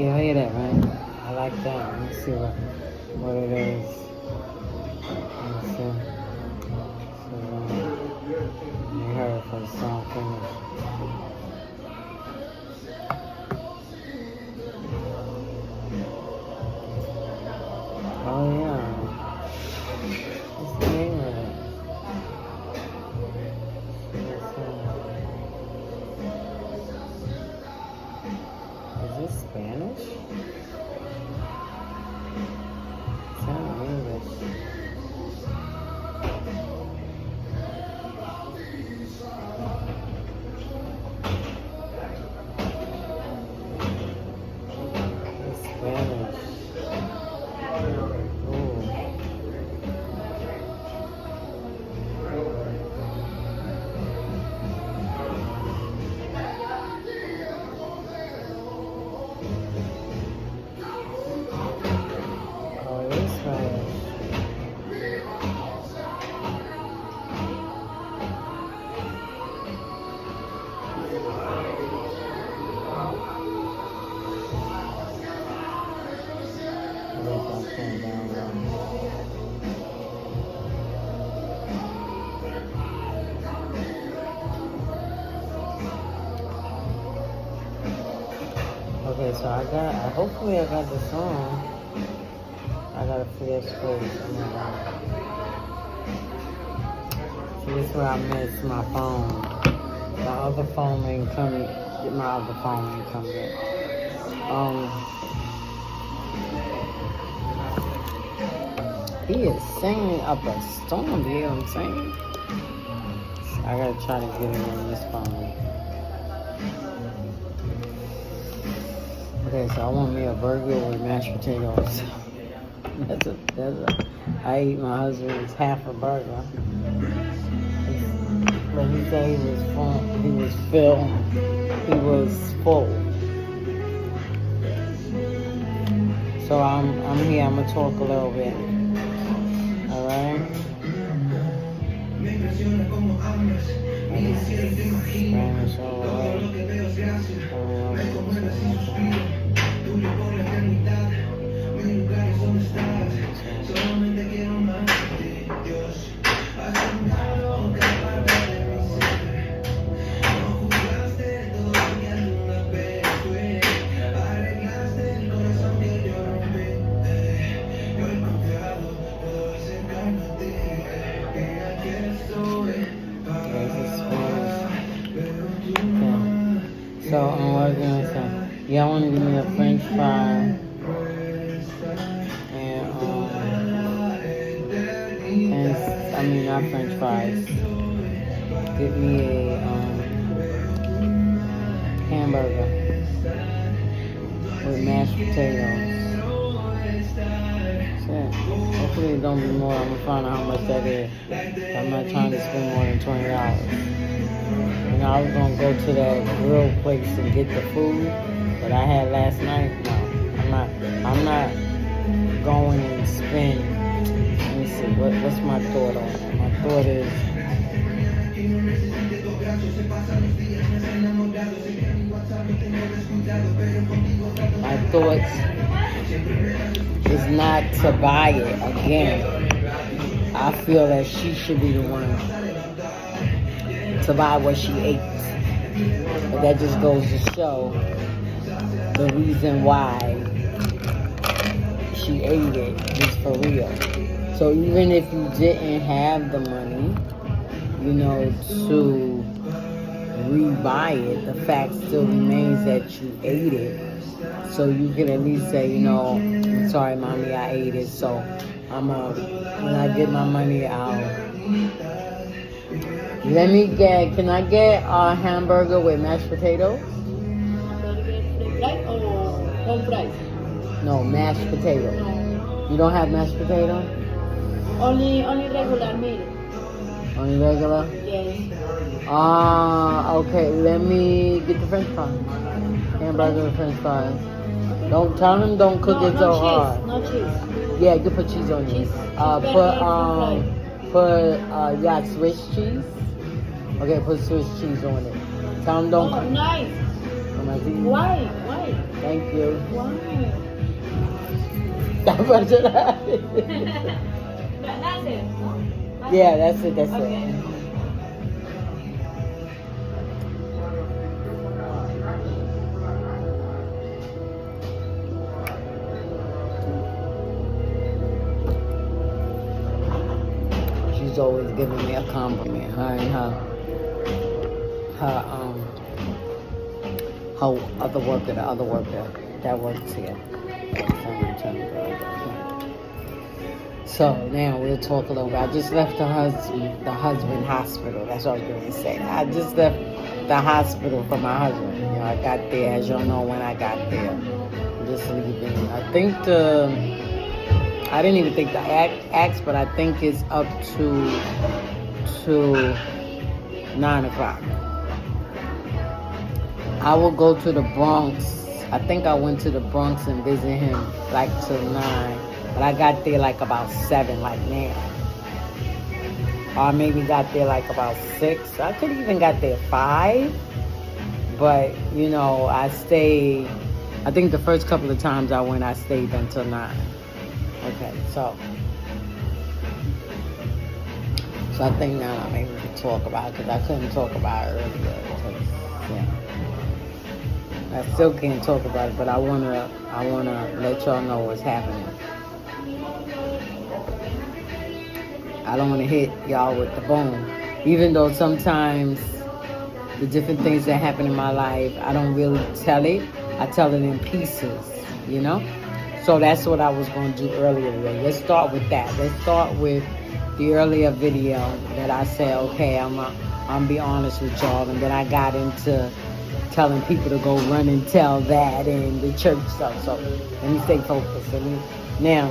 Yeah, I hear that, right? I like that. Let me see what it is. Let me see. So, let me hear it for the song finish. Oh, yeah. What's the name of it? Is this Spanish? It sounds English. It's Spanish. Ooh. Oh, it is Spanish. I guess I'll turn it down low. Okay, so hopefully I got the song. I gotta free up space. Oh my God. See, this is where I miss my phone. My other phone ain't coming. My other phone ain't coming yet. He is singing up a storm, you know what I'm saying? I gotta try to get it on this phone. Okay, so I want me a burger with mashed potatoes. I eat my husband's half a burger. But he said he was full. He was filled. He was full. So I'm here. I'm gonna talk a little bit. All right. Spanish all So, what was I gonna say? Y'all want to give me a French fry and I mean not French fries. Give me a hamburger with mashed potatoes. That's it. Hopefully it don't be more. I'm gonna find out how much that is. I'm not trying to spend more than $20. You know, I was gonna go to that grill place and get the food that I had last night. No, I'm not going and spend. Let me see. What's my thought on that? My thought is. My thoughts is not to buy it again. I feel that she should be the one to buy what she ate. But that just goes to show the reason why she ate it just for real. So even if you didn't have the money, you know, to rebuy it, the fact still remains that you ate it. So you can at least say, you know, I'm sorry, mommy, I ate it. So when I get my money out, can I get a hamburger with mashed potatoes? Fries or home fries? No, mashed potato. No. You don't have mashed potato? Only regular meal. Only regular? Yes. Okay, let me get the French fries. Hamburger with French fries. Don't tell them don't cook it so hard. No cheese. Yeah, you can put cheese on it. Put Swiss cheese. Okay, put Swiss cheese on it. Tell them don't. Oh, nice. Oh my Why? Why? Thank you. Why? That's it, no? Yeah, that's it. That's Okay. it. She's always giving me a compliment. Her and her other worker, the other worker that works here. So now we'll talk a little bit. I just left the husband hospital. That's what I was going to say. I just left the hospital for my husband. You know, I got there, as y'all know, when I got there. Just leaving. I think I didn't even think the axe, but I think it's up to 9 o'clock. I will go to the Bronx. I think I went to the Bronx and visit him like till 9. But I got there like about 7, like now. Or I maybe got there like about 6. I could even got there 5. But, you know, I stayed. I think the first couple of times I went, I stayed until 9. Okay, so I think now I'm able to talk about it because I couldn't talk about it earlier. Because, yeah. I still can't talk about it, but I wanna let y'all know what's happening. I don't want to hit y'all with the bone, even though sometimes the different things that happen in my life, I don't really tell it. I tell it in pieces, you know. So that's what I was going to do earlier today. Let's start with that. Let's start with the earlier video that I said, okay, I'm be honest with y'all, and then I got into telling people to go run and tell that and the church stuff. So let me stay focused. Now,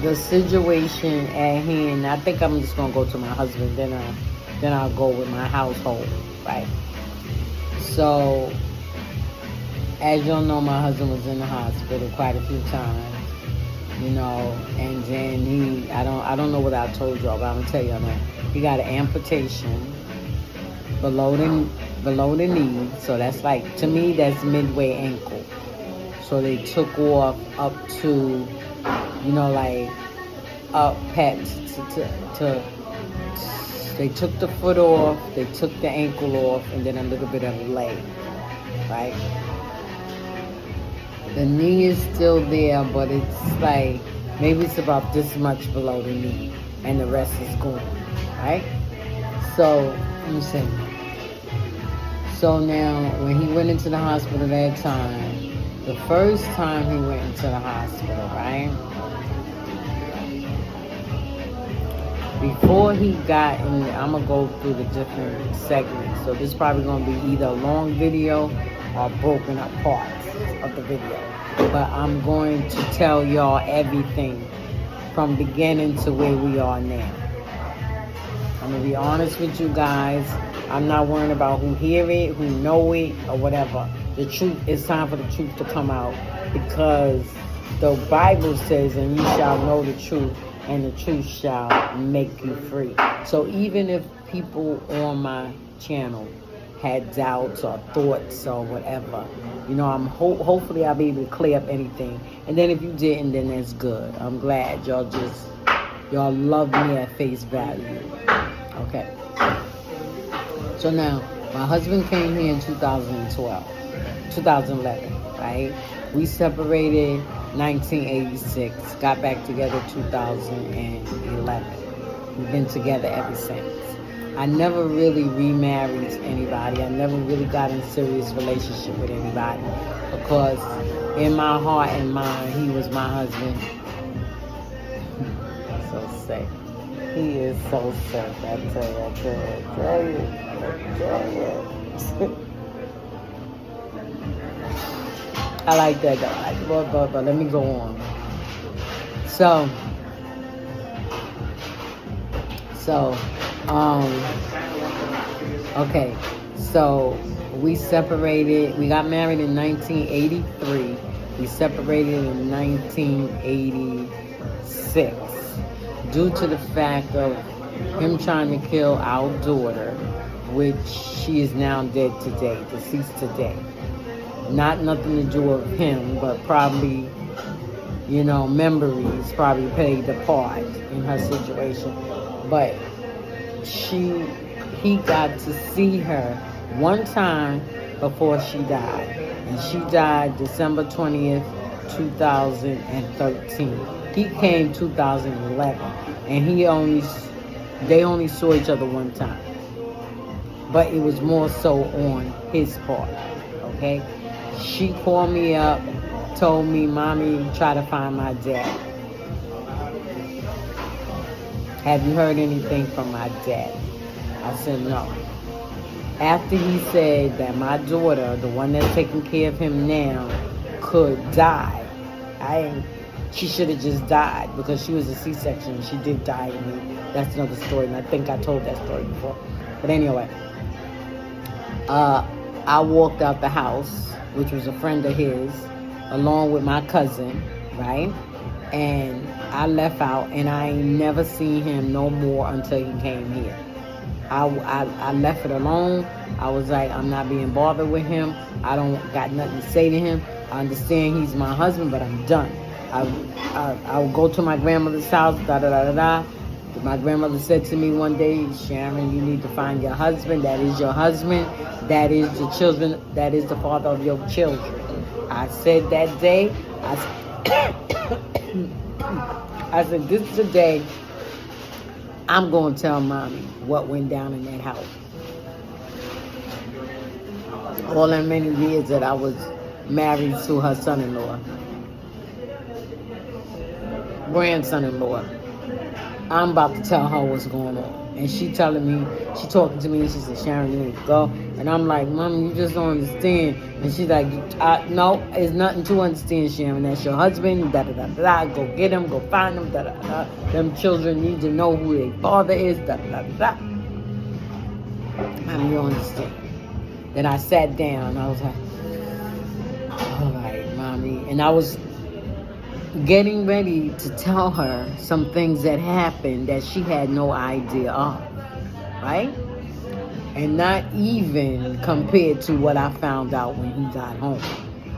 the situation at hand, I think I'm just going to go to my husband, then I'll go with my household, right? So, as y'all know, my husband was in the hospital quite a few times, you know, and then I don't know what I told y'all, but I'm going to tell y'all now. He got an amputation below the knee, so that's like, to me, that's midway ankle. So they took off up to, you know, like up they took the foot off, they took the ankle off, and then a little bit of the leg, right? The knee is still there, but it's like, maybe it's about this much below the knee, and the rest is gone, right? So, let me see. So now, when he went into the hospital that time, the first time he went into the hospital, right? Before he got in, I'm going to go through the different segments. So this is probably going to be either a long video or broken up parts of the video. But I'm going to tell y'all everything from beginning to where we are now. I'm going to be honest with you guys. I'm not worrying about who hear it, who know it, or whatever. The truth, it's time for the truth to come out, because the Bible says, and you shall know the truth, and the truth shall make you free. So even if people on my channel had doubts or thoughts or whatever, you know, I'm hopefully I'll be able to clear up anything. And then if you didn't, then that's good. I'm glad y'all love me at face value. Okay. So now, my husband came here in 2011, right? We separated 1986, got back together 2011. We've been together ever since. I never really remarried anybody. I never really got in a serious relationship with anybody, because in my heart and mind, he was my husband. So sick. He is so sick. I tell you. I like that guy. But let me go on. So, okay. So we separated. We got married in 1983. We separated in 1986 due to the fact of him trying to kill our daughter which she is now dead today, deceased today. Not nothing to do with him, but probably, memories probably played a part in her situation. But he got to see her one time before she died. And she died December 20th, 2013. He came 2011. And they only saw each other one time. But it was more so on his part. Okay? She called me up, told me, Mommy, try to find my dad. Have you heard anything from my dad? I said no. After he said that my daughter, the one that's taking care of him now, could die, she should have just died because she was a C-section. She did die in me. That's another story, and I think I told that story before. But anyway, I walked out the house, which was a friend of his, along with my cousin, right? And I left out, and I ain't never seen him no more until he came here. I left it alone. I was like, I'm not being bothered with him. I don't got nothing to say to him. I understand he's my husband, but I'm done. I would go to my grandmother's house, da-da-da-da-da. My grandmother said to me one day, Sharon, you need to find your husband. That is your husband. That is the children. That is the father of your children. I said that day, I said, this is the day I'm going to tell Mommy what went down in that house. All that many years that I was married to her son-in-law. Grandson-in-law. I'm about to tell her what's going on. And she talking to me, and she said, Sharon, you need to go. And I'm like, Mom, you just don't understand. And she's like, no, it's nothing to understand, Sharon. That's your husband, da-da-da-da. Go get him, go find him, da-da-da. Them children need to know who their father is, da-da-da-da. Mom, you don't understand. Then I sat down, I was like, all right, Mommy. And I was getting ready to tell her some things that happened that she had no idea of, right? And not even compared to what I found out when he got home.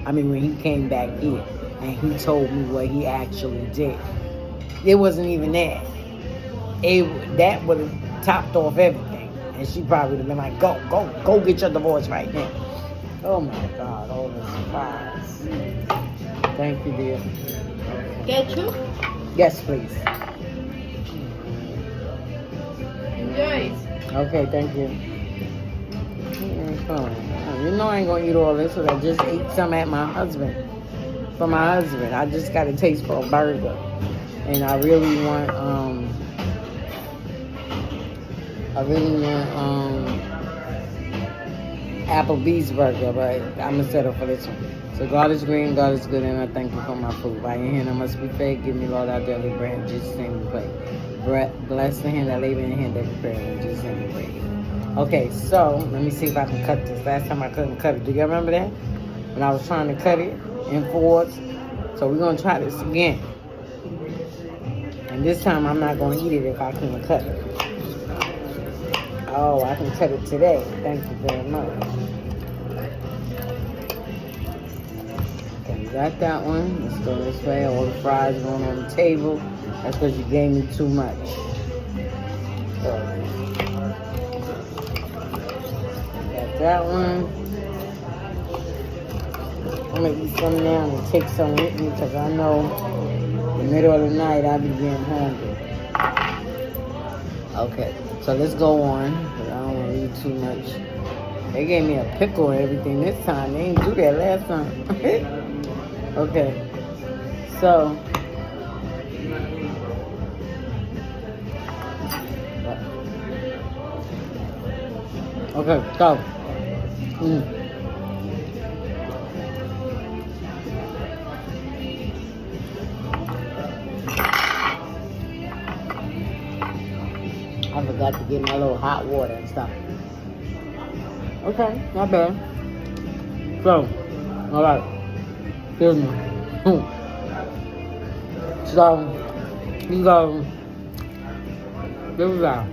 When he came back here and he told me what he actually did. It wasn't even that. That would have topped off everything. And she probably would have been like, go get your divorce right now. Oh my God, all the surprise. Thank you, dear. Ketchup? Yes, please. Enjoy. Okay, thank you. You know I ain't gonna eat all this, so I just ate some for my husband. I just got a taste for a burger. And I really want Applebee's burger, but I'm gonna settle for this one. So God is green, God is good, and I thank you for my food. By your hand I must be fed. Give me, Lord, our daily bread. In Jesus' name we pray. Bless the hand that labor in the hand that we pray. In Jesus' name we pray. Okay, so let me see if I can cut this. Last time I couldn't cut it. Do you remember that? When I was trying to cut it in fours. So we're gonna try this again. And this time I'm not gonna eat it if I can't cut it. Oh, I can cut it today. Thank you very much. Okay, you got that one. Let's go this way. All the fries going on the table. That's because you gave me too much. So, got that one. I'm going to eat some now and take some with me because I know in the middle of the night I'll be getting hungry. Okay, so let's go on. But I don't want to eat too much. They gave me a pickle and everything this time. They didn't do that last time. Okay, so I forgot to get my little hot water and stuff. Okay, not bad. So, alright. Excuse me. So, you go. This is out.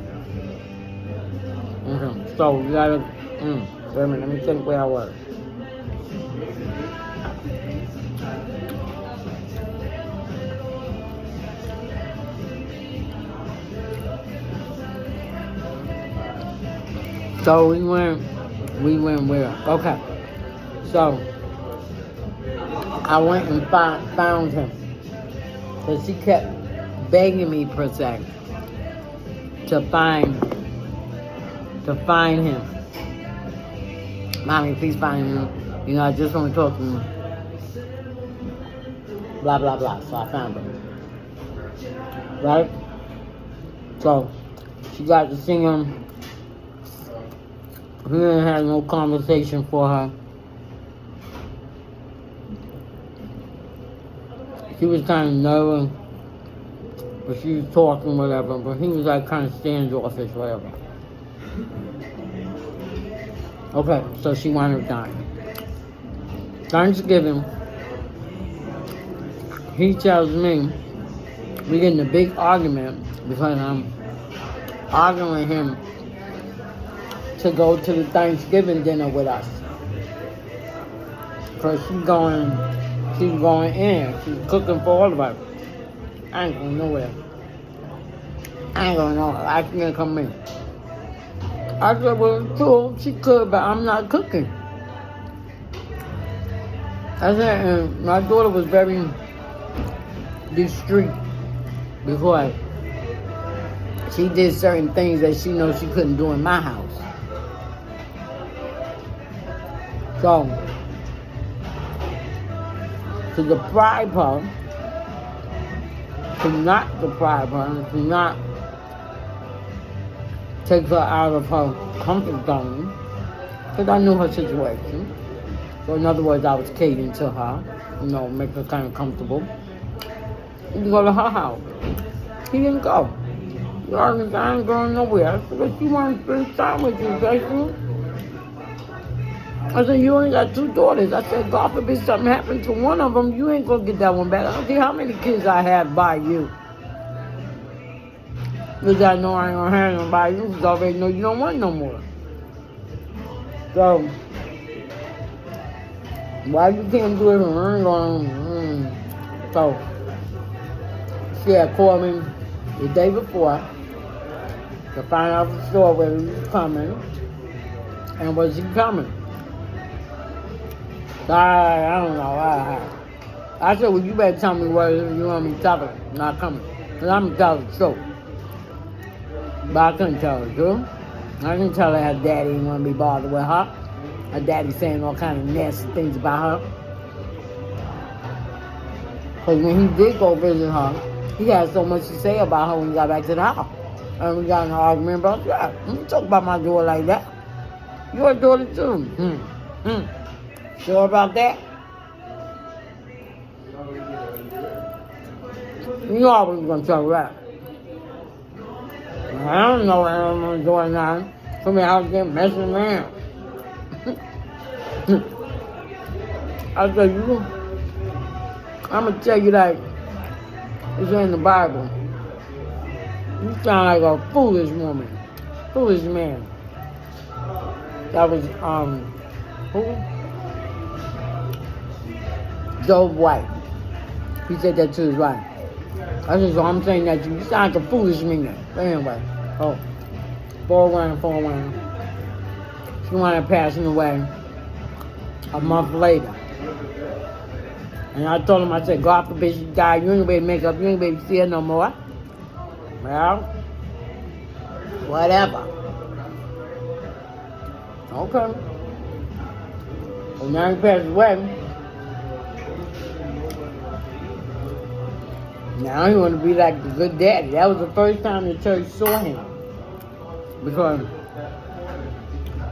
Okay. So you gotta. Wait a minute. Let me think where I was. So we went where? Okay. So I went and found him. Because he kept begging me per se to find him. Mommy, please find him. You know, I just want to talk to him. Blah, blah, blah. So I found him. Right? So she got to see him. He didn't have no conversation for her. She was kind of nervous, but she was talking, whatever. But he was like kind of standoffish, whatever. Okay, so she wound up dying. Thanksgiving, he tells me we get in a big argument because I'm arguing with him to go to the Thanksgiving dinner with us. Because she's going in. She's cooking for all of us. I ain't going nowhere. I ain't going nowhere. I can't come in. I said, well, cool, she could, but I'm not cooking. I said, and my daughter was very discreet because she did certain things that she knows she couldn't do in my house. So, to deprive her, to not deprive her, to not take her out of her comfort zone, because I knew her situation. So in other words, I was catering to her, you know, make her kind of comfortable. You go to her house. He didn't go. You always, I ain't going nowhere. I said, but she want to spend time with you, Jason. I said, you only got 2 daughters. I said, God forbid something happened to one of them, you ain't going to get that one back. I don't care how many kids I have by you. Because I know I ain't going to have them by you because I already know you don't want no more. So, why you can't do it when I'm going, So, she had called me the day before to find out for sure whether he was coming and was he coming. I don't know. I said, well, you better tell me whether you want me to tell her not coming. Because I'm going to tell her the truth. But I couldn't tell her the truth. I didn't tell her her daddy didn't want to be bothered with her. Her daddy saying all kind of nasty things about her. Because when he did go visit her, he had so much to say about her when he got back to the house. And we got in an argument about that. Don't talk about my daughter like that. You're a daughter too. Sure about that? You know I wasn't going to tell her that. I don't know what I'm doing now. Come out there messing around. I said, I'm going to tell you that it's in the Bible. You sound like a foolish woman. Foolish man. That was, who? Job's wife. He said that to his wife. I said, so I'm saying that you sound like a foolish man. But anyway, 4-1. She wound up passing away a month later. And I told him, I said, God forbid she died, you ain't gonna be able to make up, you ain't gonna be able to see her no more. Well, whatever. Okay. Well, now he passed away. Now he want to be like the good daddy. That was the first time the church saw him. Because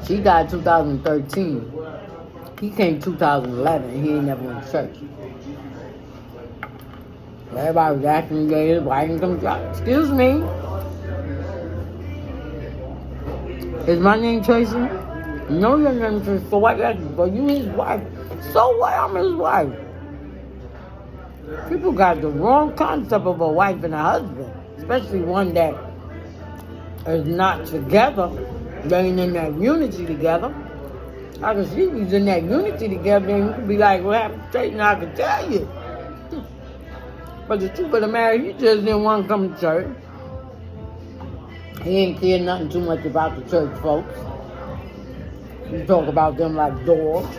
she died 2013. He came 2011 and he ain't never went to church. Everybody was asking me, his wife didn't come to church. Excuse me. Is my name Tracy? No, your name is Tracy. So what? But you his wife. So what? I'm his wife. People got the wrong concept of a wife and a husband, especially one that is not together. They ain't in that unity together. I can see we was in that unity together, and you could be like, what happened to Satan? I can tell you. But the truth of the matter, he just didn't want to come to church. He ain't care nothing too much about the church folks. You talk about them like dogs.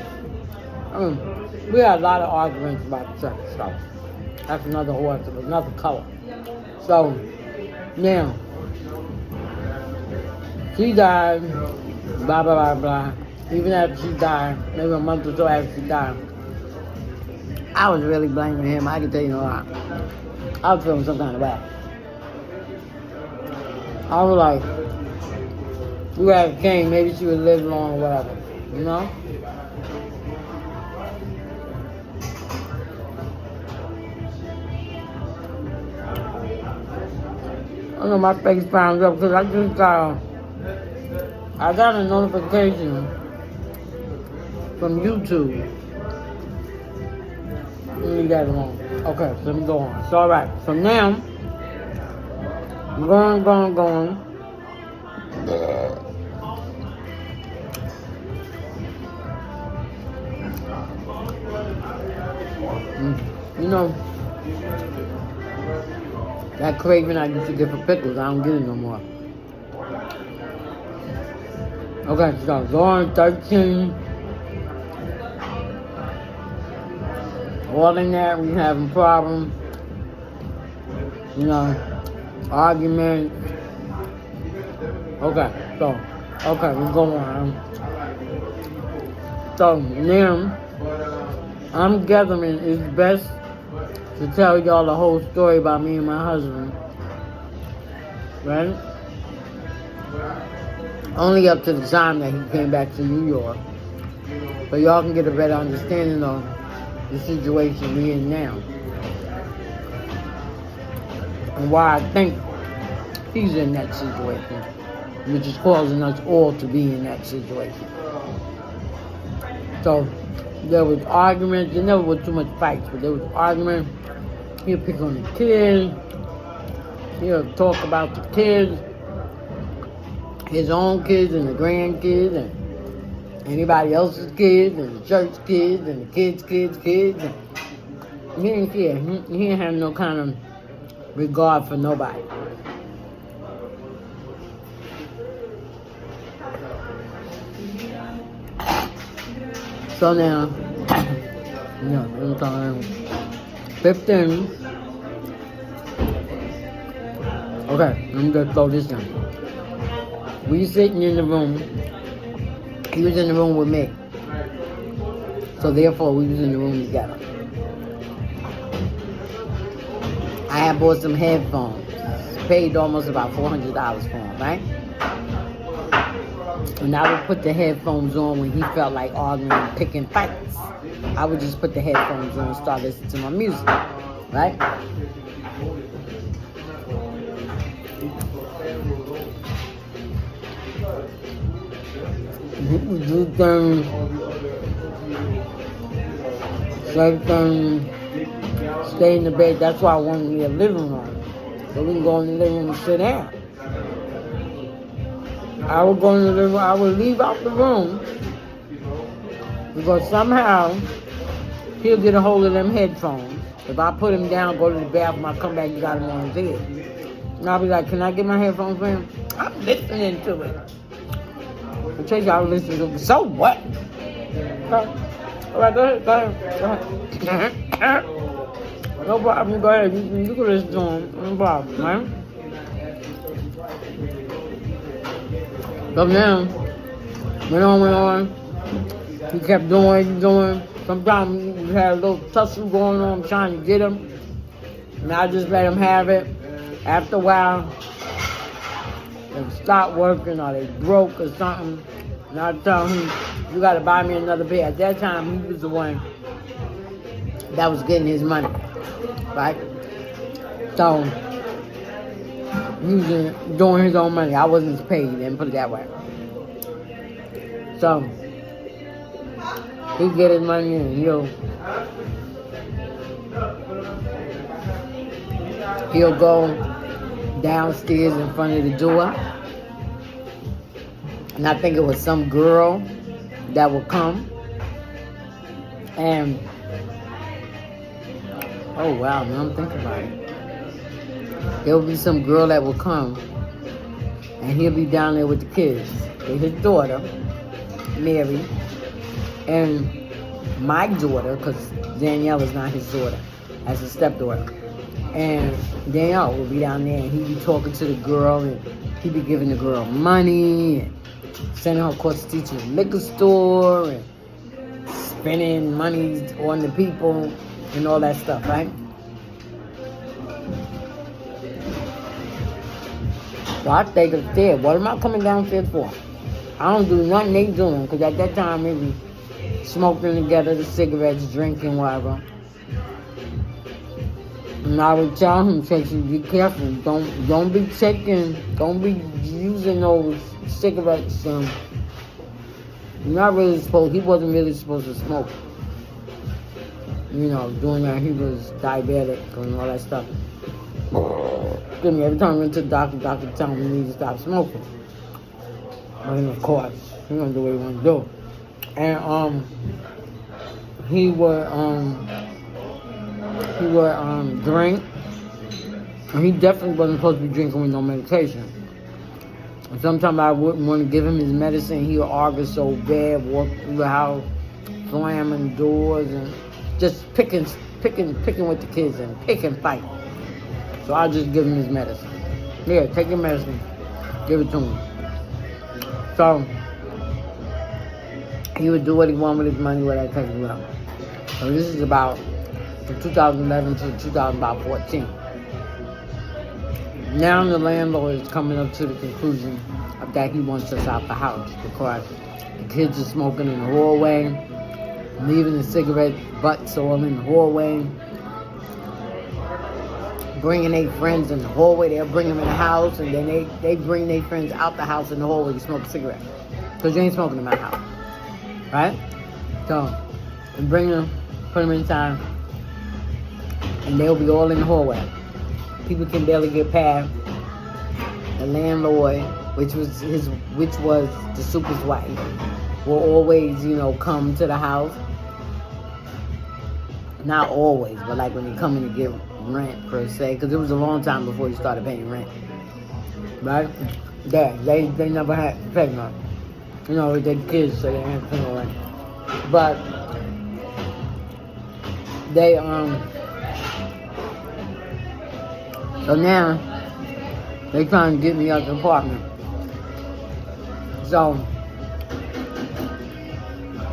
We had a lot of arguments about the church stuff. That's another horse, another color. So, now, she died, blah, blah, blah, blah. Even after she died, maybe a month or so after she died, I was really blaming him. I can tell you no lie. I was feeling some kind of way. I was like, you had came, maybe she would live long or whatever, you know? I know my face found up because I got a notification from YouTube. Leave that alone. Okay, so let me go on. It's alright. So now, I'm going. You know, that craving I used to get for pickles, I don't get it no more. Okay, so going 13. All in that, we having problems. You know, arguments. Okay, we go on. So now, I'm gathering it's best to tell y'all the whole story about me and my husband. Right? Only up to the time that he came back to New York. So y'all can get a better understanding of the situation we're in now. And why I think he's in that situation, which is causing us all to be in that situation. So there was arguments. There never was too much fights, but there was arguments. He'll pick on the kids. He'll talk about the kids, his own kids and the grandkids and anybody else's kids and the church kids and the kids. And he didn't care. He didn't have no kind of regard for nobody. So now, I'm talking 15. Okay, let me just throw this down. We sitting in the room. He was in the room with me. So therefore, we was in the room together. I had bought some headphones. Paid almost about $400 for them, right? And I would put the headphones on when he felt like arguing and picking fights. I would just put the headphones on and start listening to my music, right? He would do things, say things, stay in the bed. That's why I wanted me a living room. So we can go in the living room and sit down. I would go in the living room, I would leave out the room because somehow he'll get a hold of them headphones. If I put him down, go to the bathroom, I come back, he got them on his head. And I'll be like, can I get my headphones for him? I'm listening to it. I tell you, I was listening to it. So what? All right, go ahead. No problem, go ahead. You can listen to him. No problem, man. So now, went on. He kept doing. Sometimes we had a little tussle going on, trying to get him. And I just let him have it. After a while, they stopped working or they broke or something. And I tell him, you got to buy me another pair. At that time, he was the one that was getting his money, right? So, he was doing his own money. I wasn't paid, and put it that way. So, he get his money and he'll go downstairs in front of the door And I think it was some girl that would come. And, oh wow, now I'm thinking about it. There would be some girl that would come. And he'll be down there with the kids. With his daughter, Mary. And my daughter, because Danielle is not his daughter, as a stepdaughter. And Danielle will be down there and he'd be talking to the girl and he'd be giving the girl money and sending her across the street to the liquor store and spending money on the people and all that stuff, right? So I stayed upstairs. What am I coming downstairs for? I don't do nothing they doing, because at that time we be smoking together, the cigarettes, drinking, whatever. And I would tell him, Tracy, be careful. Don't be using those cigarettes. You're not really supposed, he wasn't really supposed to smoke. You know, doing that, he was diabetic and all that stuff. Excuse me, every time I went to the doctor told me he needed to stop smoking. And of course, he's gonna do what he wants to do. And he would drink, and he definitely wasn't supposed to be drinking with no medication. And sometimes I wouldn't want to give him his medicine. He would argue so bad, walk through the house, slamming doors, and just picking with the kids and pick and fight. So I just give him his medicine. Here, take your medicine. Give it to him. So he would do what he wanted with his money, what I take him out. So this is about from 2011 to 2014. Now the landlord is coming up to the conclusion of that he wants us out the house because the kids are smoking in the hallway, leaving the cigarette butts all in the hallway, bringing their friends in the hallway. They'll bring them in the house, and then they bring their friends out the house in the hallway to smoke a cigarette. Because you ain't smoking in my house. Right? So, and bring them, put them inside, and they'll be all in the hallway. People can barely get past. The landlord, which was the super's wife, will always, come to the house. Not always, but like when they come in to get rent per se, because it was a long time before you started paying rent, right? They never had to pay nothing. They kids, so they had to pay no rent. But they so now they trying to get me out the apartment. So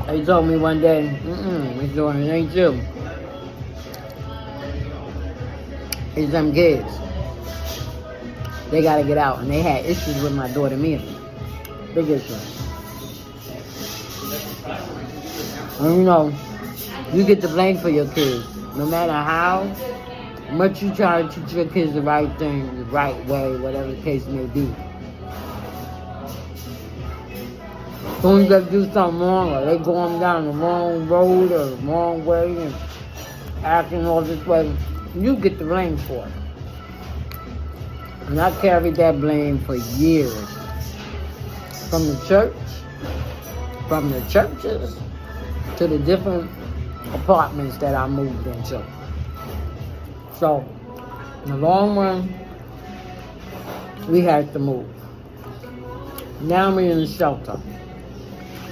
they told me one day, Miss Jordan, it ain't you. It's them kids. They gotta get out. And they had issues with my daughter Mia. Big issues. And you get the blame for your kids. No matter how much you try to teach your kids the right thing, the right way, whatever the case may be. As soon as they do something wrong, or they going down the wrong road or the wrong way and acting all this way, you get the blame for it. And I carried that blame for years. From the church, from the churches, to the different apartments that I moved into. So, in the long run, we had to move. Now we're in the shelter.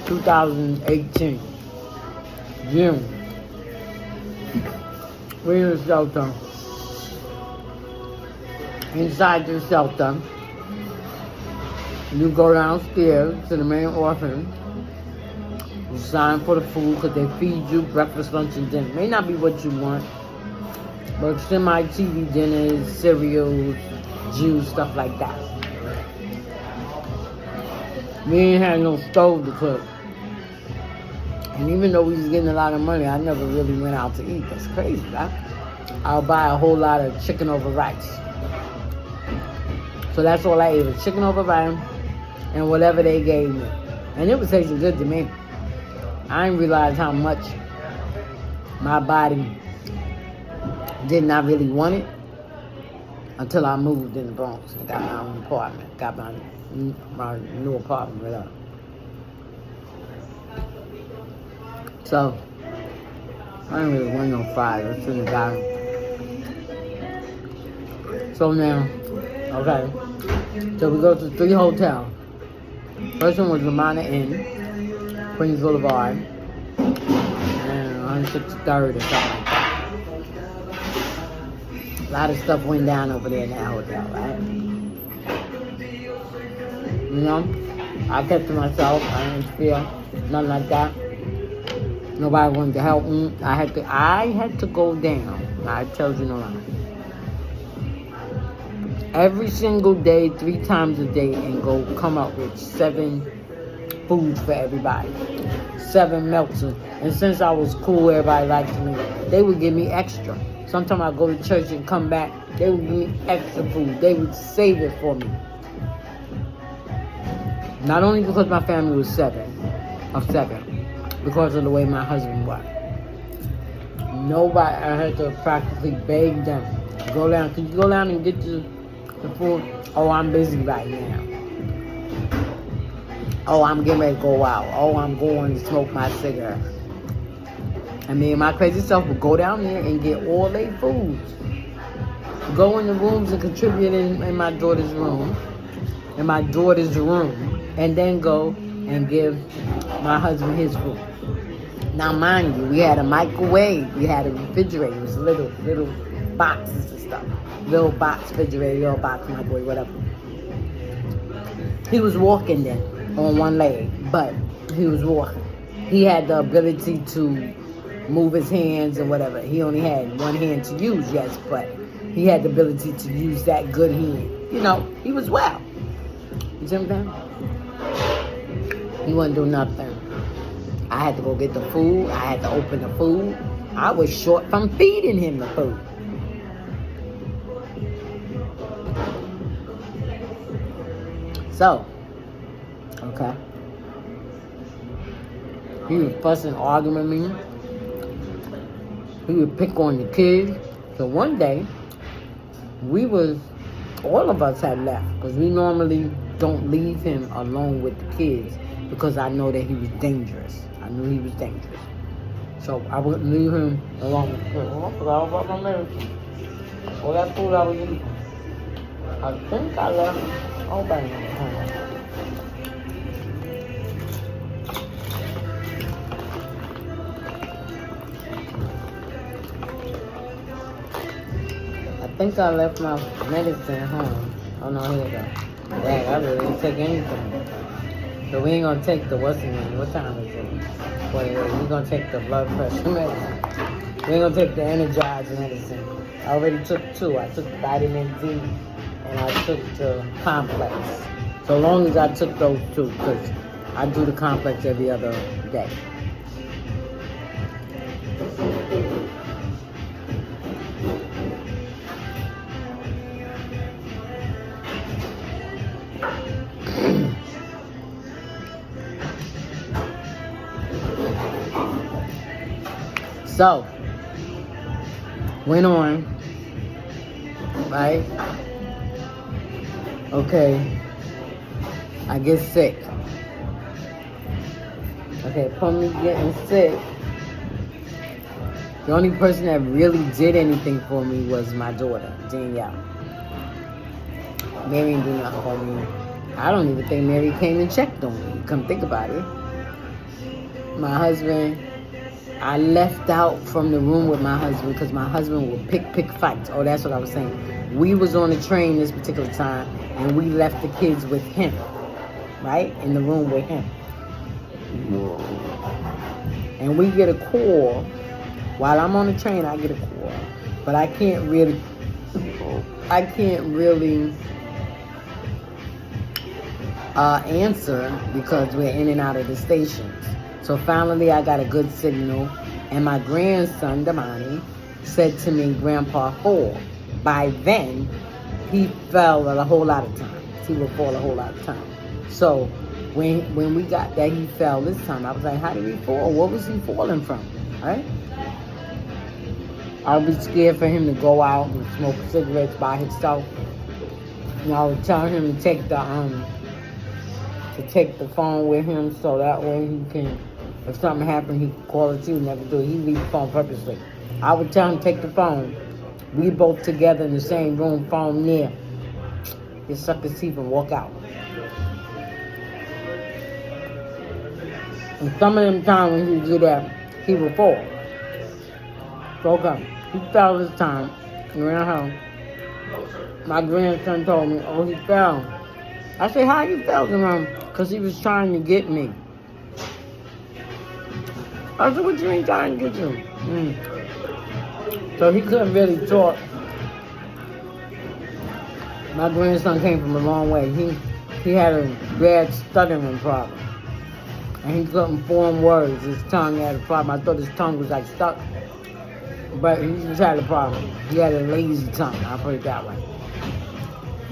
2018, June. We're in the shelter. Inside the shelter, you go downstairs to the main office. You sign for the food because they feed you breakfast, lunch, and dinner. May not be what you want, but semi-TV dinners, cereals, juice, stuff like that. We ain't had no stove to cook. And even though we was getting a lot of money, I never really went out to eat. That's crazy, right? I'll buy a whole lot of chicken over rice. So that's all I ate, was chicken over rice and whatever they gave me. And it was tasting good to me. I didn't realize how much my body did not really want it until I moved in the Bronx and got my own apartment, got my new apartment, whatever. So, I didn't really want no fries. I shouldn't have got them. So now, okay. So we go to 3 hotels. First one was Ramada Inn, Queens Boulevard, and 163rd or something like that. A lot of stuff went down over there in that hotel, right? You know, I kept to myself. I didn't feel nothing like that. Nobody wanted to help me. I had to go down. I tell you no lie. Every single day, 3 times a day, and go come up with 7 foods for everybody. 7 melts. And since I was cool, everybody liked me. They would give me extra. Sometimes I go to church and come back. They would give me extra food. They would save it for me. Not only because my family was 7, because of the way my husband was. Nobody, I had to practically beg them. Go down. Can you go down and get the food? Oh, I'm busy right now. Oh, I'm getting ready to go out. Oh, I'm going to smoke my cigarette. And me and my crazy self would go down there and get all their foods. Go in the rooms and contribute in my daughter's room. And then go and give my husband his food. Now, mind you, we had a microwave. We had a refrigerator. It was little boxes and stuff. Little box refrigerator, little box microwave, whatever. He was walking then on one leg, but he was walking. He had the ability to move his hands and whatever. He only had one hand to use, yes, but he had the ability to use that good hand. You know, he was well. You see what I'm saying? He wouldn't do nothing. I had to go get the food. I had to open the food. I was short from feeding him the food. So, okay. He was fussing, arguing with me. He would pick on the kids. So one day, all of us had left. Because we normally don't leave him alone with the kids. Because I know that he was dangerous. I knew he was dangerous. So I wouldn't leave him alone with the kids. I forgot about my medicine. All that food I was eating. I think I left. Oh, bang. I think I left my medicine home. Oh no, here we go. Dang, I really didn't take anything. So we ain't gonna take the what's the name? What time is it? We're gonna take the blood pressure medicine. We ain't gonna take the Energizer medicine. I already took 2. I took vitamin D and I took the complex. So long as I took those 2, because I do the complex every other day. So, went on, right? Okay, I get sick. Okay, upon me getting sick, the only person that really did anything for me was my daughter, Danielle. Mary didn't do nothing for me. I don't even think Mary came and checked on me. Come think about it. My husband, I left out from the room with my husband because my husband would pick fights. Oh, that's what I was saying. We was on the train this particular time, and we left the kids with him, right? In the room with him. And we get a call. While I'm on the train, I get a call. But I can't really answer because we're in and out of the stations. So finally I got a good signal, and my grandson, Damani, said to me, "Grandpa fall." By then, he fell a whole lot of times. He would fall a whole lot of times. So when we got that he fell this time, I was like, how did he fall? What was he falling from? Right? I was scared for him to go out and smoke cigarettes by himself. And I was telling him to take the phone with him so that way he can If something happened, he could call it to you, never do it. He leave the phone purposely. I would tell him, take the phone. We both together in the same room, phone near. He suck his teeth and walk out. And some of them times when he would do that, he would fall. So okay, he fell this time. He ran home. My grandson told me, oh, he fell. I said, how you fell, Jerome? Because he was trying to get me. I said, what you mean trying to get you? So he couldn't really talk. My grandson came from a long way. He had a bad stuttering problem. And he couldn't form words. His tongue had a problem. I thought his tongue was like stuck. But he just had a problem. He had a lazy tongue, I'll put it that way.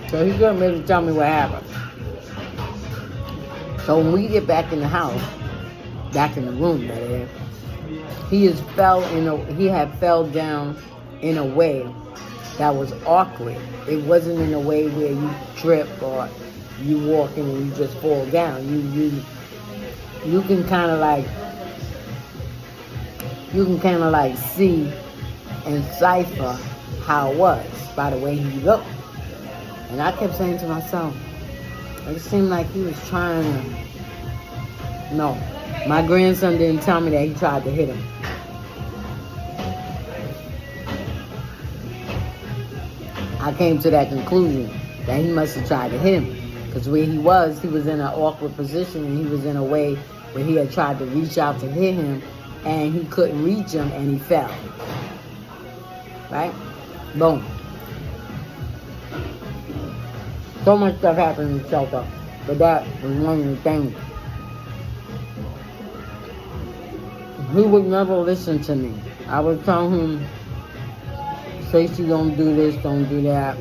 So he couldn't really tell me what happened. So when we get back in the house, back in the room that is, he had fell down in a way that was awkward. It wasn't in a way where you trip or you walk in and you just fall down. You can kind of like see and cipher how it was by the way he looked. And I kept saying to myself, it seemed like he was trying to... No, my grandson didn't tell me that he tried to hit him. I came to that conclusion that he must have tried to hit him. Because where he was in an awkward position, and he was in a way where he had tried to reach out to hit him, and he couldn't reach him, and he fell. Right? Boom. So much stuff happened in the shelter, but that was one of the things. He would never listen to me. I would tell him, Tracy, don't do this, don't do that,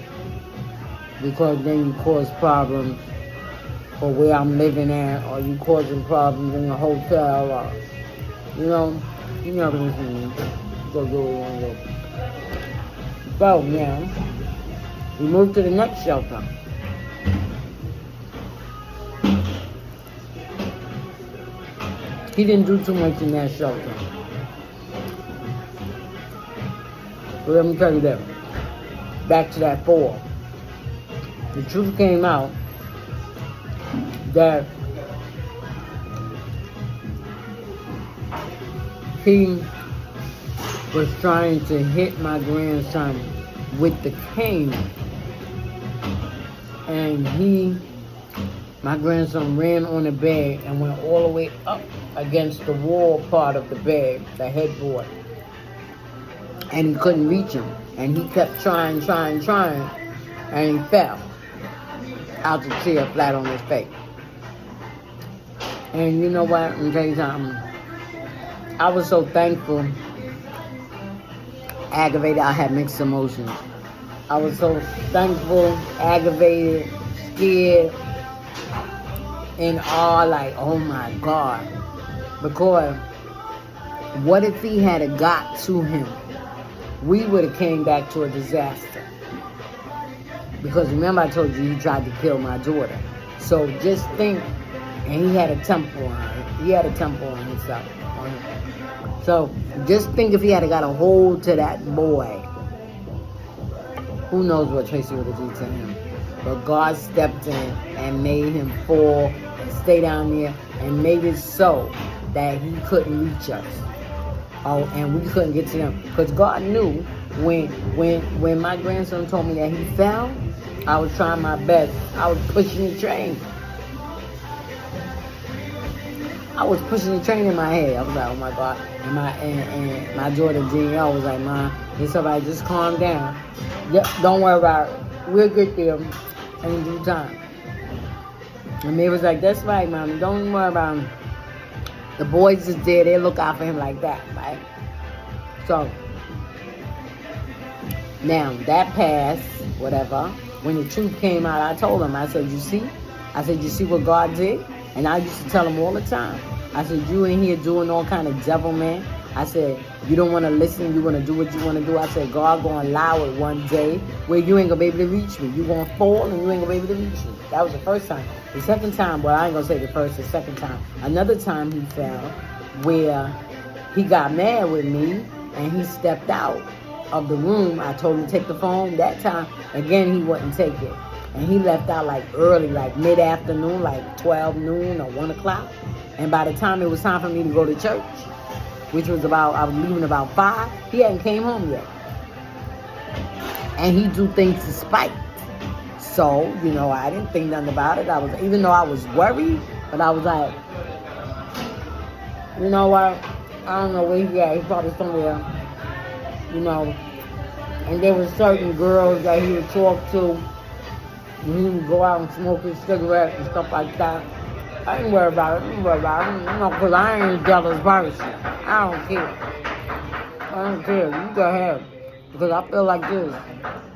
because then you cause problems for where I'm living at, or you causing problems in the hotel, or, you never listen to me. Go do what you want to do. So, now, we moved to the next shelter. He didn't do too much in that shelter. But let me tell you that. Back to that 4. The truth came out that he was trying to hit my grandson with the cane. And my grandson ran on the bed and went all the way up against the wall part of the bed, the headboard. And he couldn't reach him. And he kept trying, and he fell out the chair flat on his face. And you know what? I'm gonna tell you something. I was so thankful, aggravated, I had mixed emotions. I was so thankful, aggravated, scared, in awe, like, oh my God. Because what if he had got to him? We would have came back to a disaster. Because remember I told you he tried to kill my daughter. So just think, and he had a temper on her. He had a temper on himself. So just think if he had got a hold to that boy. Who knows what Tracy would have done to him. But God stepped in and made him fall and stay down there and made it so that he couldn't reach us. Oh, and we couldn't get to him. Because God knew when my grandson told me that he fell, I was trying my best. I was pushing the train. I was pushing the train in my head. I was like, oh my God. And my daughter Danielle was like, Mom, it's all right, just calm down. Don't worry about it. We'll get there in due time. And they was like, that's right, Mom. Don't worry about him. The boys is there. They look out for him like that, right? So, now, that passed, whatever. When the truth came out, I told him, I said, you see? I said, you see what God did? And I used to tell him all the time. I said, you in here doing all kind of devil, man. I said, you don't want to listen, you want to do what you want to do. I said, God going to allow it one day where you ain't going to be able to reach me. You going to fall and you ain't going to be able to reach me. That was the first time. The second time, well, I ain't going to say the first, the second time. Another time he fell where he got mad with me and he stepped out of the room. I told him to take the phone. That time, again, he wouldn't take it. And he left out like early, like mid-afternoon, like 12 noon or 1 o'clock. And by the time it was time for me to go to church, which was I was leaving about 5, he hadn't came home yet. And he do things to spite. So, I didn't think nothing about it. Even though I was worried, but I was like, you know what? I don't know where he at. He's probably somewhere, And there were certain girls that he would talk to. And he would go out and smoke his cigarette and stuff like that. I ain't worried about it. Because I ain't a jealous person. I don't care. You go ahead. Because I feel like this.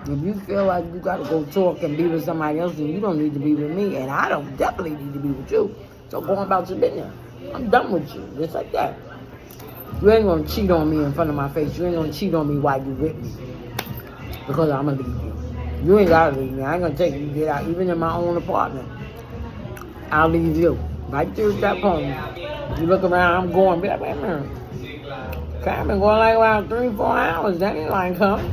If you feel like you got to go talk and be with somebody else, then you don't need to be with me. And I don't definitely need to be with you. So go on about your business. I'm done with you. Just like that. You ain't going to cheat on me in front of my face. You ain't going to cheat on me while you with me. Because I'm going to leave you. You ain't got to leave me. I ain't going to take you to get out. Even in my own apartment. I'll leave you. Right there at that point. You look around, I'm going, be like, wait a minute. I've been going like around 3-4 hours. That ain't like coming.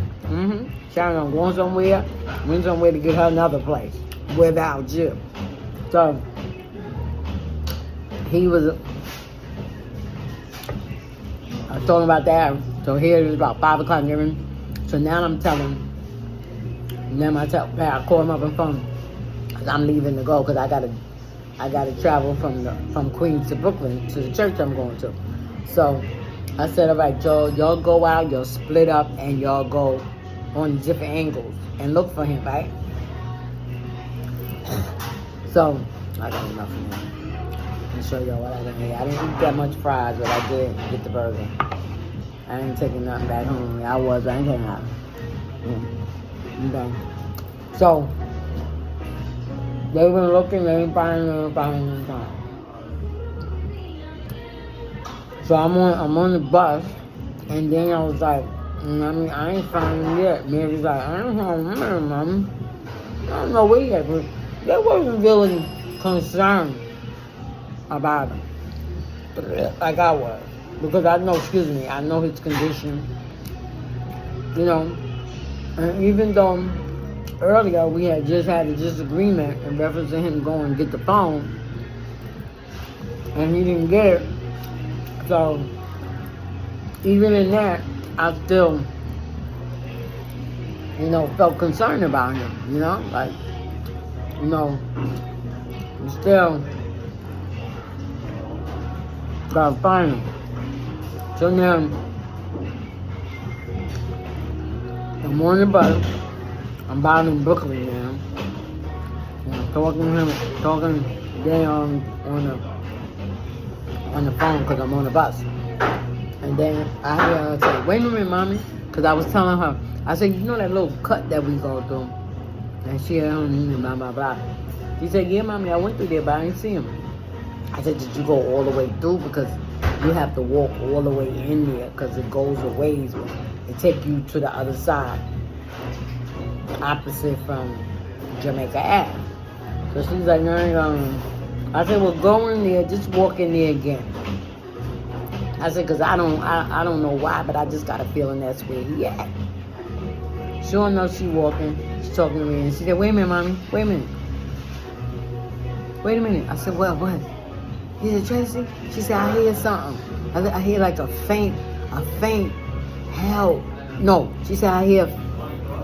Sharon, I'm going somewhere. Went somewhere to get her another place. Without you. So, I told him about that. So here it is about 5 o'clock. So now I'm telling him. And then I call him up on the phone. Because I'm leaving to go. Because I gotta travel from Queens to Brooklyn to the church I'm going to. So I said, all right, y'all go out, y'all split up, and y'all go on different angles and look for him, right? So I got enough of him. I'll show y'all what I didn't eat. I didn't eat that much fries, but I did get the burger. I ain't taking nothing back home. I ain't taking nothing. Okay. So they were looking, they ain't finding. So I'm on the bus, and then I was like, I ain't finding him yet. Mary's like, I don't know, Mom. I don't know where yet, but they wasn't really concerned about him, like I was, because I know his condition, and even though earlier we had just had a disagreement in reference to him going to get the phone, and he didn't get it. So even in that, I still, felt concerned about him. You still gotta find him. So now I'm on the bus. I'm down in Brooklyn now. And I'm talking to him, then on the phone because I'm on the bus. And then I hear her say, wait a minute, Mommy. Because I was telling her, I said, that little cut that we go through? And she had blah, blah, blah. She said, yeah, Mommy, I went through there, but I didn't see him. I said, did you go all the way through? Because you have to walk all the way in there because it goes a ways. It take you to the other side, opposite from Jamaica Ave. So she's like, no, I said, well, go in there, just walk in there again. I said, because I don't know why, but I just got a feeling that's where he at. Sure enough, she walking, she's talking to me, and she said, wait a minute, Mommy, wait a minute. I said, well, what? He said, Tracy? She said, I hear something. I hear like a faint help. No, she said, I hear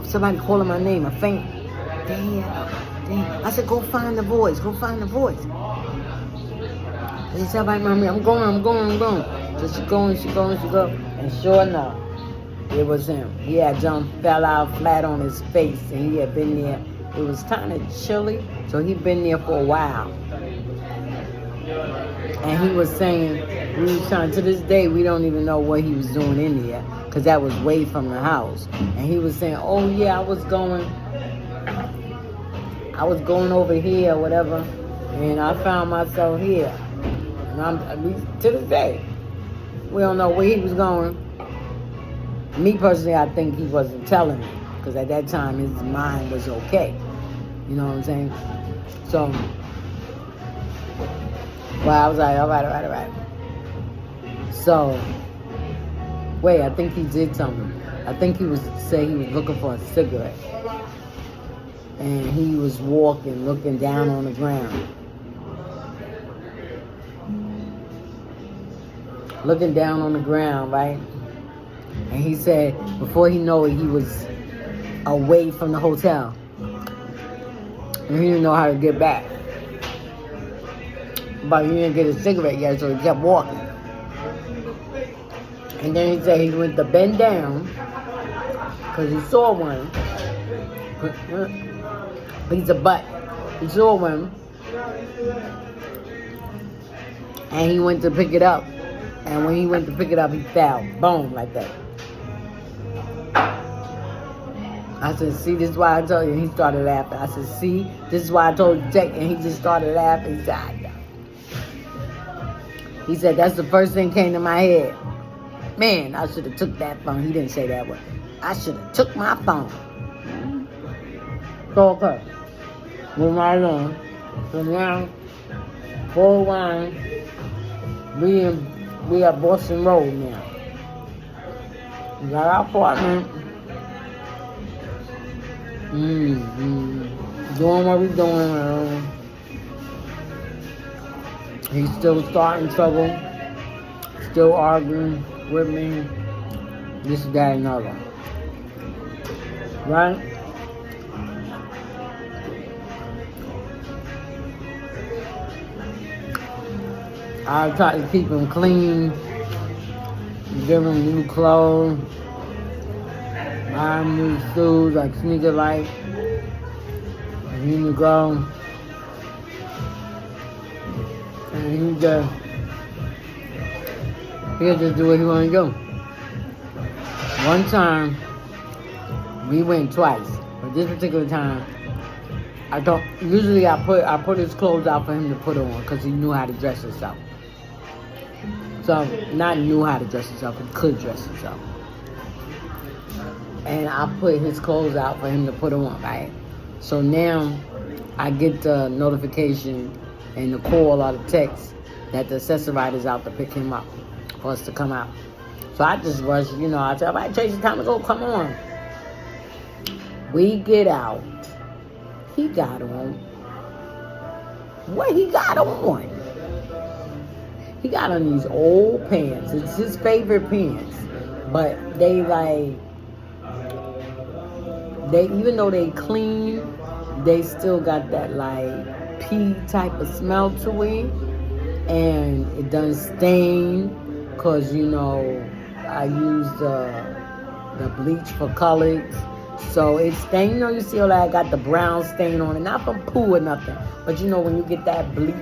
somebody calling my name, a faint, damn. I said, go find the voice. And she said, all right, Mommy, I'm going. So she go. And sure enough, it was him. He had fell out flat on his face, and he had been there. It was kind of chilly, so he'd been there for a while. And he was saying, to this day, we don't even know what he was doing in there, because that was way from the house. And he was saying, oh yeah, I was going over here, whatever, and I found myself here. And I'm, at least to this day, We don't know where he was going. Me personally, I think he wasn't telling me. Because at that time, his mind was okay. You know what I'm saying? So, well, I was like, all right. So, wait, I think he did tell me. I think he said he was looking for a cigarette. And he was walking, looking down on the ground. Looking down on the ground, right? And he said, before he knew it, he was away from the hotel. And he didn't know how to get back. But he didn't get a cigarette yet, so he kept walking. And then he said he went to bend down, because he saw one. He's a butt. He saw one. And he went to pick it up. And when he went to pick it up, he fell. Boom, like that. I said, see, this is why I told you. And he started laughing. I said, see, this is why I told you to take. And he just started laughing. He said, I know. He said, that's the first thing came to my head. Man, I should have took that phone. He didn't say that word. I should have took my phone. So, okay. Move right along. So now, 401, we at Boston Road now. We got our apartment. Doing what we doing. He's still starting trouble. Still arguing with me. This, that, and other. Right? I try to keep him clean. Give him new clothes. Buy him new shoes like Sneaker Life. And he would go. And he'll just do what he want to do. One time, we went twice. But this particular time, usually I put his clothes out for him to put on because he knew how to dress himself. So, not knew how to dress himself, he could dress himself. And I put his clothes out for him to put on, right? So now, I get the notification and the call or the text that the accessoride is out to pick him up for us to come out. So I just rushed, I said, all right, Tracy, time to go, come on. We get out. He got on. What he got on? He got on these old pants. It's his favorite pants. But even though they clean, they still got that pea type of smell to it. And it doesn't stain. Because, I use the bleach for colors. So it's stained. You see all that? I got the brown stain on it. Not from poo or nothing. But when you get that bleach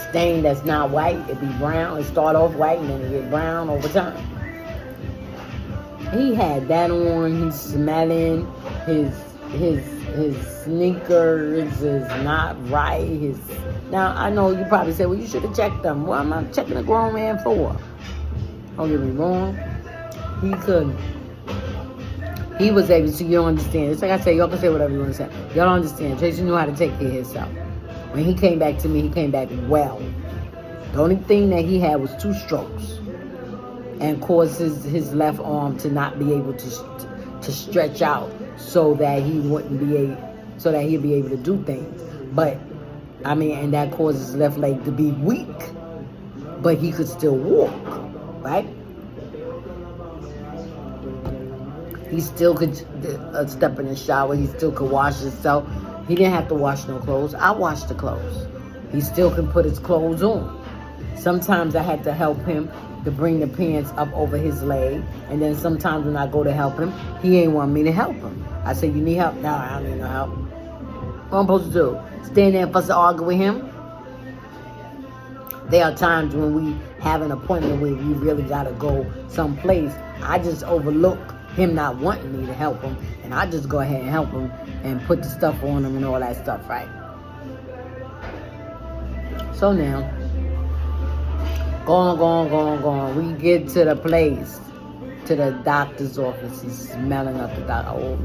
stain that's not white, it be brown. It start off white and then it get brown over time. He had that on. He's smelling. His sneakers is not right. Now, I know you probably say, well, you should have checked them. Well, I'm not checking a grown man for. Don't get me wrong. He couldn't. He was able to, you don't understand. It's like I say, y'all can say whatever you want to say. Y'all don't understand. Tracy knew how to take care of himself. When he came back to me, he came back well. The only thing that he had was 2 strokes. And caused his left arm to not be able to stretch out so that he'd be able to do things. But, and that caused his left leg to be weak. But he could still walk, right? He still could step in the shower. He still could wash himself. He didn't have to wash no clothes. I washed the clothes. He still can put his clothes on. Sometimes I had to help him to bring the pants up over his leg. And then sometimes when I go to help him, he ain't want me to help him. I said, you need help? No, I don't need no help. What I'm supposed to do? Stand there and fuss and argue with him? There are times when we have an appointment where we really got to go someplace. I just overlook him not wanting me to help him. And I just go ahead and help him and put the stuff on him and all that stuff, right? So now, Going. We get to the place, to the doctor's office. He's smelling up the doctor.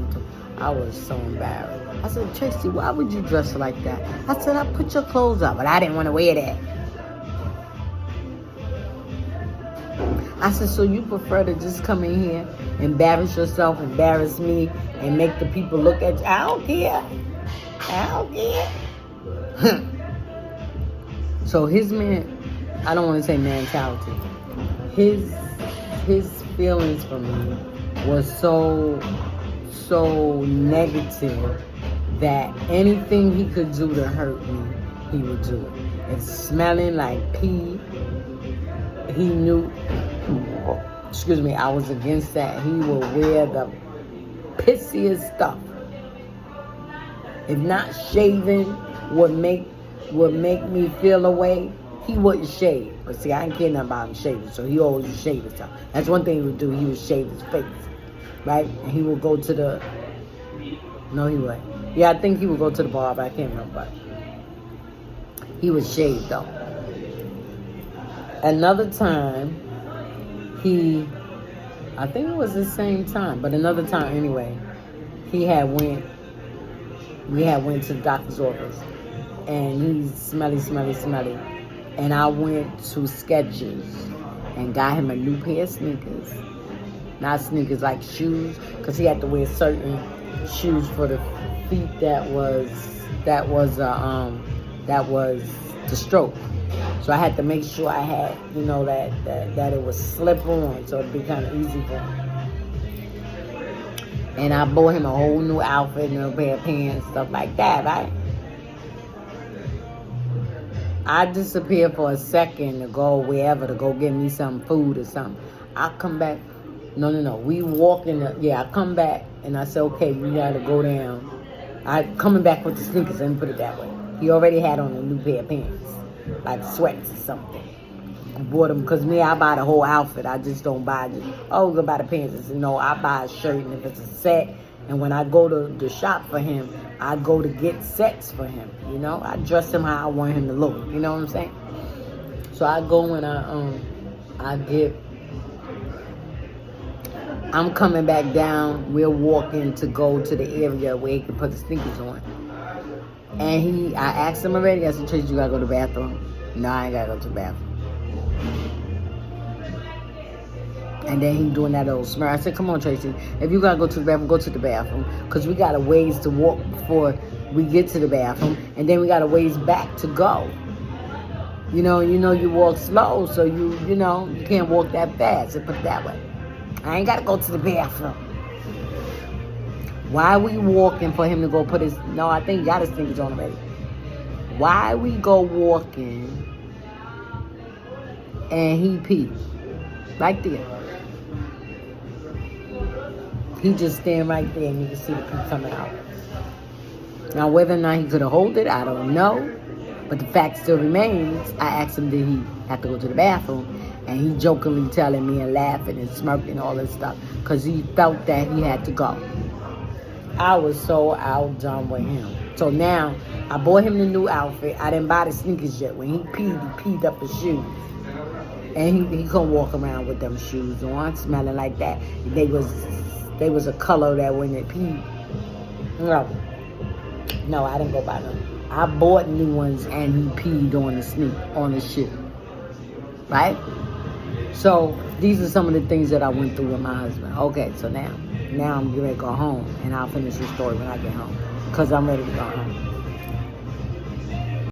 I was so embarrassed. I said, Tracy, why would you dress like that? I said, I put your clothes up, but I didn't want to wear that. I said, so you prefer to just come in here, embarrass yourself, embarrass me, and make the people look at you? I don't care. So his I don't want to say mentality. His feelings for me was so negative that anything he could do to hurt me, he would do it. It's smelling like pee. He knew, I was against that. He will wear the pissiest stuff. If not shaving would make me feel away, he wouldn't shave. But see, I didn't care nothing about him shaving, so he always would shave himself. That's one thing he would do. He would shave his face, right? And he would go to the... No, he wouldn't. Yeah, I think he would go to the bar, but I can't remember. He would shave, though. Another time, I think it was the same time, but another time anyway, we had went to the doctor's office, and he's smelly. And I went to Skechers and got him a new pair of sneakers. Not sneakers, like shoes, because he had to wear certain shoes for the feet that was the stroke. So I had to make sure I had, that it was slip on, so it'd be kind of easy for him. And I bought him a whole new outfit and a pair of pants, stuff like that, right? I disappear for a second to go wherever, to go get me some food or something. I come back. No. We walk in I come back and I say, okay, we gotta go down. I coming back with the sneakers, let me put it that way. He already had on a new pair of pants, like sweats or something. I bought them, because I buy the whole outfit. I just don't buy we're gonna buy the pants. I said, no, I buy a shirt, and if it's a set, and when I go to the shop for him, I go to get sets for him, I dress him how I want him to look, you know what I'm saying? So I go and I'm coming back down, we're walking to go to the area where he can put the sneakers on. And I asked him already, I said, Tracy, you gotta go to the bathroom? No, I ain't gotta go to the bathroom. And then he doing that old smirk. I said, come on, Tracy. If you gotta go to the bathroom, go to the bathroom. Because we got a ways to walk before we get to the bathroom. And then we got a ways back to go. You walk slow, so you can't walk that fast. So put it that way. I ain't gotta go to the bathroom. Why we walking for him to go put his... No, I think he got his fingers on already. Why we go walking and he pee? Right there. He just stand right there and you can see the pee coming out. Now, whether or not he could have held it, I don't know. But the fact still remains, I asked him, did he have to go to the bathroom? And he jokingly telling me and laughing and smirking and all that stuff, because he felt that he had to go. I was so outdone with him. So now, I bought him the new outfit. I didn't buy the sneakers yet. When he peed up his shoes. And he couldn't walk around with them shoes on, smelling like that. They was a color that when it peed. No, I didn't go buy them. I bought new ones and he peed on the shoe. Right? So these are some of the things that I went through with my husband. Okay, so now I'm getting ready to go home, and I'll finish the story when I get home, because I'm ready to go home.